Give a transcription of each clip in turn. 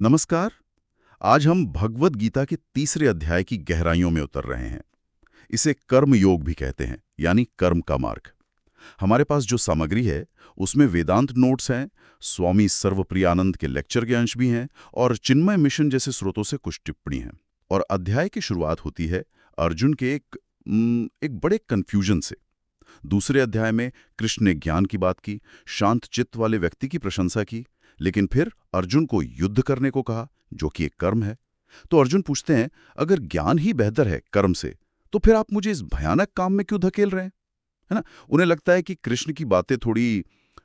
नमस्कार। आज हम भगवद गीता के तीसरे अध्याय की गहराइयों में उतर रहे हैं। इसे कर्म योग भी कहते हैं, यानी कर्म का मार्ग। हमारे पास जो सामग्री है उसमें वेदांत नोट्स हैं, स्वामी सर्वप्रियानंद के लेक्चर के अंश भी हैं और चिन्मय मिशन जैसे स्रोतों से कुछ टिप्पणी हैं। और अध्याय की शुरुआत होती है अर्जुन के एक बड़े कन्फ्यूजन से। दूसरे अध्याय में कृष्ण ने ज्ञान की बात की, शांत चित्त वाले व्यक्ति की प्रशंसा की, लेकिन फिर अर्जुन को युद्ध करने को कहा, जो कि एक कर्म है। तो अर्जुन पूछते हैं, अगर ज्ञान ही बेहतर है कर्म से, तो फिर आप मुझे इस भयानक काम में क्यों धकेल रहे हैं? है ना? उन्हें लगता है कि कृष्ण की बातें थोड़ी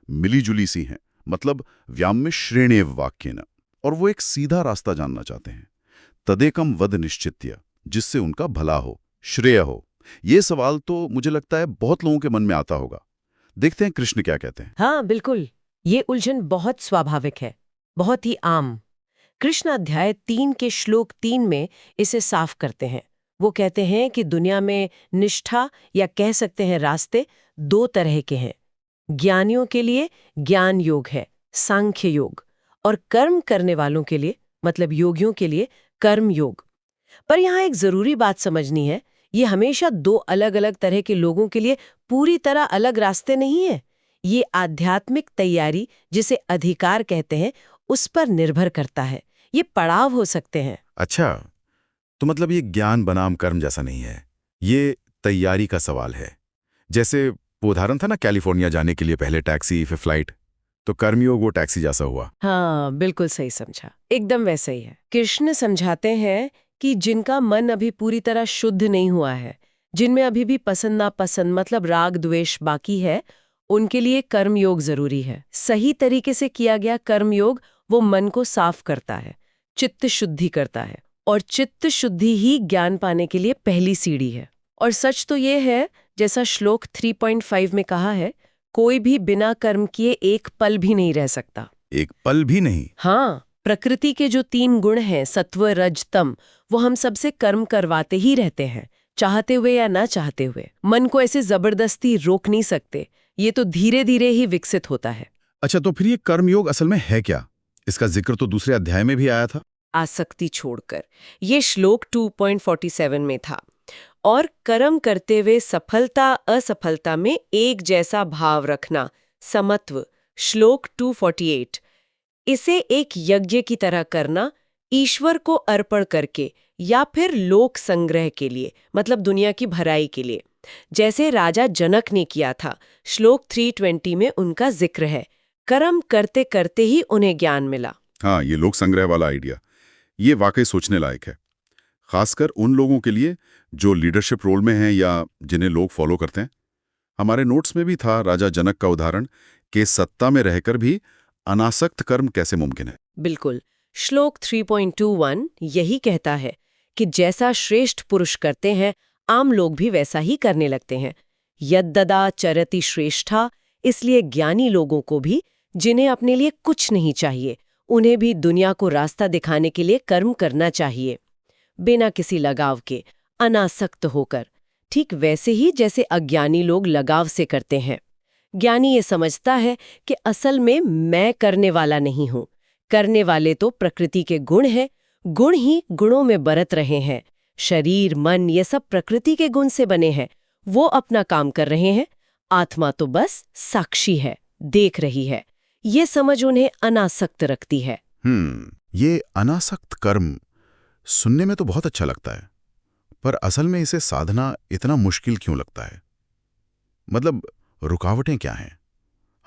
मिली-जुली सी हैं, मतलब व्याम में श्रेणेव वाक्य न, और वो एक सीधा रास्ता जानना चाहते हैं। तदेकम वद निश्चित्य, जिससे उनका भला हो, श्रेय हो। ये सवाल तो मुझे लगता है बहुत लोगों के मन में आता होगा। देखते हैं कृष्ण क्या कहते हैं। हाँ बिल्कुल, ये उलझन बहुत स्वाभाविक है, बहुत ही आम। कृष्ण अध्याय 3 के श्लोक 3 में इसे साफ करते हैं। वो कहते हैं कि दुनिया में निष्ठा या कह सकते हैं रास्ते दो तरह के हैं। ज्ञानियों के लिए ज्ञान योग है, सांख्य योग, और कर्म करने वालों के लिए मतलब योगियों के लिए कर्म योग। पर यहाँ एक जरूरी बात समझनी है, ये हमेशा दो अलग अलग तरह के लोगों के लिए पूरी तरह अलग रास्ते नहीं है। ये आध्यात्मिक तैयारी, जिसे अधिकार कहते हैं, उस पर निर्भर करता है। ये पड़ाव हो सकते हैं। अच्छा, तो मतलब ये ज्ञान बनाम कर्म जैसा नहीं है, ये तैयारी का सवाल है। जैसे वो उदाहरण था ना, कैलिफोर्निया जाने के लिए पहले टैक्सी फिर फ्लाइट, तो कर्मयोग वो टैक्सी जैसा हुआ। हाँ बिल्कुल सही समझा, एकदम वैसे ही है। कृष्ण समझाते हैं कि जिनका मन अभी पूरी तरह शुद्ध नहीं हुआ है, जिनमें अभी भी पसंद नापसंद मतलब राग द्वेष बाकी है, उनके लिए कर्मयोग जरूरी है। सही तरीके से किया गया कर्मयोग वो मन को साफ करता है, चित्त शुद्धि करता है, और चित्त शुद्धि ही ज्ञान पाने के लिए पहली सीढ़ी है। और सच तो ये है, जैसा श्लोक 3.5 में कहा है, कोई भी बिना कर्म किए एक पल भी नहीं रह सकता। एक पल भी नहीं? हाँ, प्रकृति के जो 3 गुण हैं, सत्व रज तम, वो हम सबसे कर्म करवाते ही रहते हैं, चाहते हुए या ना चाहते हुए। मन को ऐसे जबरदस्ती रोक नहीं सकते, ये तो धीरे धीरे ही विकसित होता है। अच्छा, तो फिर ये कर्मयोग असल में है क्या? इसका जिक्र तो दूसरे अध्याय में भी आया था। आसक्ति छोड़कर, ये श्लोक 2.47 में था। और कर्म करते हुए सफलता असफलता में एक जैसा भाव रखना, समत्व, श्लोक 248। इसे एक यज्ञ की तरह करना, ईश्वर को अर्पण करके या फिर लोक संग्रह के लिए, मतलब दुनिया की भलाई के लिए, जैसे राजा जनक ने किया था। श्लोक 320 में उनका जिक्र है। कर्म करते करते ही उन्हें ज्ञान मिला। हाँ, ये लोक संग्रह वाला आइडिया, ये वाकई सोचने लायक है। खासकर उन लोगों के लिए जो लीडरशिप रोल में हैं या जिन्हें लोग फॉलो करते हैं। हमारे नोट्स में भी था राजा जनक का उदाहरण कि सत्ता में रहकर भी अनासक्त कर्म कैसे मुमकिन है। बिल्कुल, श्लोक 3.21 यही कहता है कि जैसा श्रेष्ठ पुरुष करते हैं, आम लोग भी वैसा ही करने लगते हैं। यद्ददा चरति श्रेष्ठा, इसलिए ज्ञानी लोगों को भी, जिन्हें अपने लिए कुछ नहीं चाहिए, उन्हें भी दुनिया को रास्ता दिखाने के लिए कर्म करना चाहिए, बिना किसी लगाव के, अनासक्त होकर। ठीक वैसे ही जैसे अज्ञानी लोग लगाव से करते हैं। ज्ञानी ये समझता है कि असल में मैं करने वाला नहीं हूं, करने वाले तो प्रकृति के गुण हैं, गुण ही गुणों में बरत रहे हैं। शरीर मन ये सब प्रकृति के गुण से बने हैं, वो अपना काम कर रहे हैं, आत्मा तो बस साक्षी है, देख रही है। ये समझ उन्हें अनासक्त रखती है। ये अनासक्त कर्म सुनने में तो बहुत अच्छा लगता है, पर असल में इसे साधना इतना मुश्किल क्यों लगता है? मतलब रुकावटें क्या हैं?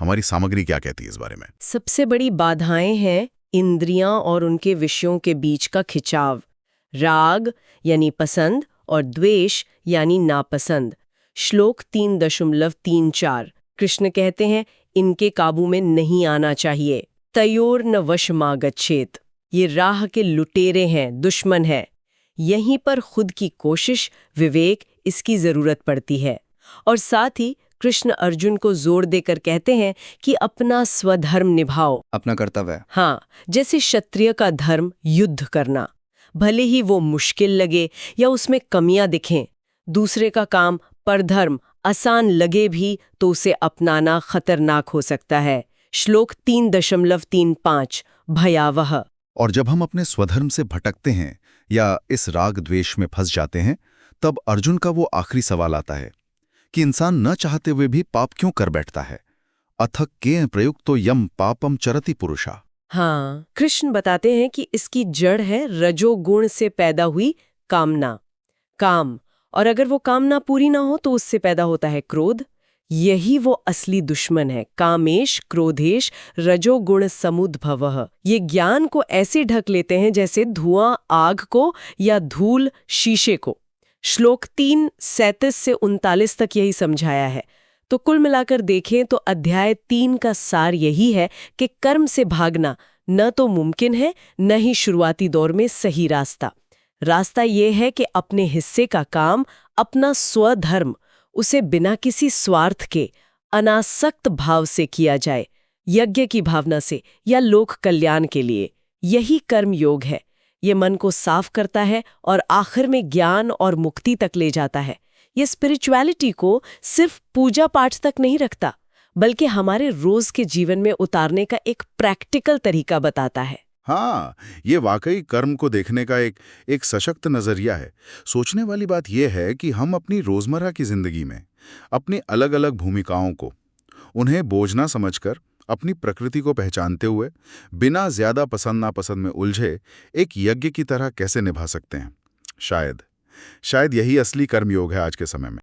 हमारी सामग्री क्या कहती है इस बारे में? सबसे बड़ी बाधाएं हैं इंद्रियां और उनके विषयों के बीच का खिंचाव, राग यानी पसंद और द्वेष यानी नापसंद। श्लोक 3.34 कृष्ण कहते हैं, इनके काबू में नहीं आना चाहिए। तयोर न वशमागच्छेत, ये राह के लुटेरे हैं, दुश्मन है। यहीं पर खुद की कोशिश, विवेक, इसकी जरूरत पड़ती है। और साथ ही कृष्ण अर्जुन को जोर देकर कहते हैं कि अपना स्वधर्म निभाओ, अपना कर्तव्य। हाँ, जैसे क्षत्रिय का धर्म युद्ध करना, भले ही वो मुश्किल लगे या उसमें कमियां दिखें। दूसरे का काम परधर्म आसान लगे भी तो उसे अपनाना खतरनाक हो सकता है। श्लोक 3.35 भयावह। और जब हम अपने स्वधर्म से भटकते हैं या इस राग द्वेष में फंस जाते हैं, तब अर्जुन का वो आखिरी सवाल आता है कि इंसान न चाहते हुए भी पाप क्यों कर बैठता है। अथक के प्रयुक्तो यम पापम चरति पुरुषा। हाँ, कृष्ण बताते हैं कि इसकी जड़ है रजोगुण से पैदा हुई कामना, काम। और अगर वो कामना पूरी ना हो तो उससे पैदा होता है क्रोध। यही वो असली दुश्मन है, कामेश क्रोधेश रजोगुण समुद्भवः। ये ज्ञान को ऐसे ढक लेते हैं जैसे धुआं आग को या धूल शीशे को। श्लोक 3:37 से 39 तक यही समझाया है। तो कुल मिलाकर देखें तो अध्याय 3 का सार यही है कि कर्म से भागना न तो मुमकिन है, न ही शुरुआती दौर में सही रास्ता ये है कि अपने हिस्से का काम, अपना स्वधर्म, उसे बिना किसी स्वार्थ के अनासक्त भाव से किया जाए, यज्ञ की भावना से या लोक कल्याण के लिए। यही कर्म योग है। ये मन को साफ करता है और आखिर में ज्ञान और मुक्ति तक ले जाता है। ये स्पिरिचुअलिटी को सिर्फ पूजा पाठ तक नहीं रखता, बल्कि हमारे रोज के जीवन में उतारने का एक प्रैक्टिकल तरीका बताता है। हाँ, ये वाकई कर्म को देखने का एक सशक्त नजरिया है। सोचने वाली बात यह है कि हम अपनी रोजमर्रा की जिंदगी में अपनी अलग अलग भूमिकाओं को, उन्हें बोझ ना समझकर, अपनी प्रकृति को पहचानते हुए, बिना ज्यादा पसंद नापसंद में उलझे, एक यज्ञ की तरह कैसे निभा सकते हैं। शायद यही असली कर्मयोग है आज के समय में।